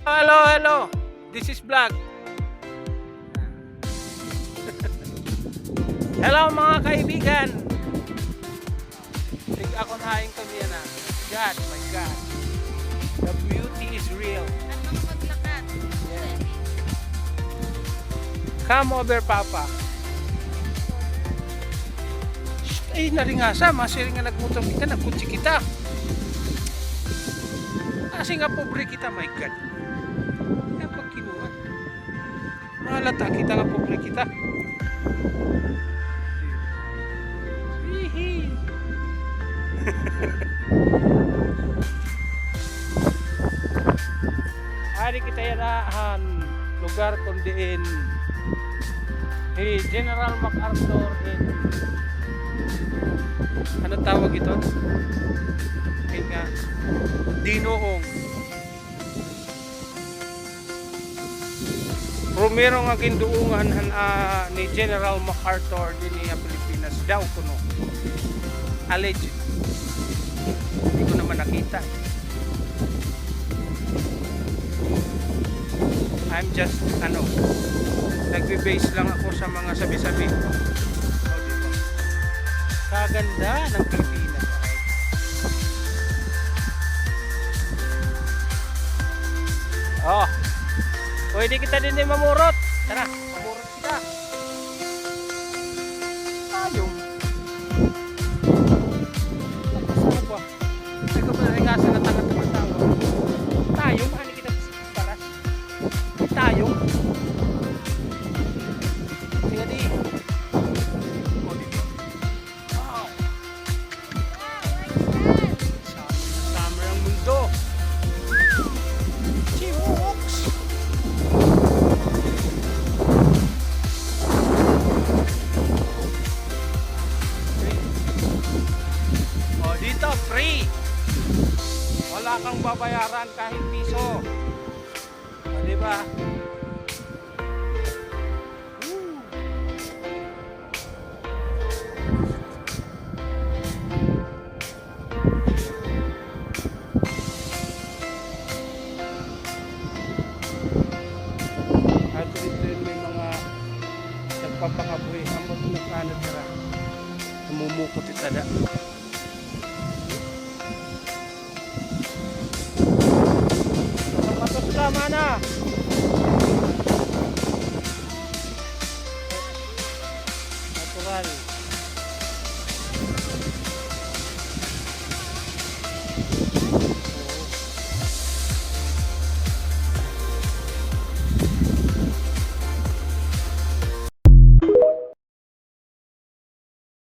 Hello, hello. This is vlog. Hello mga kaibigan. Tig ako nahin kami yan ah. God, my God. The beauty is real. Yeah. Come over, Papa. Shh, ay, naringasa. Masiring nga nagmutong kita, nagkutsi kita. Kasi nga pobre kita, my God. Kaya pag kinuha. Mahalata kita nga pobre kita. Hihi. Hari kita yanahan lugar kundiin General MacArthur in ano tawag ito? Nga Dinoong Romero nga ginduungan ni General MacArthur din niya Pilipinas daw kuno alleged. Hindi ko naman nakita. I'm just nagbe-base lang ako sa mga sabi-sabi. O, diba? Kaganda ng Pilipinas. Oh. Pwede kita din mamurot. Tara, mamurot kita. Tayong. Tapos ba? Hindi ko pa ringasa na tanga-tanga tao. Tayong, ano kita paras? Tayong. Sige di. O, dito. Wow. Summer ang mundo. Chihuoks. O, dito, free. Wala kang babayaran kahit piso. O, diba? At dito may mga nagpapangaboy. Amot na ano tira. Namumukot itada. Patos ka mana.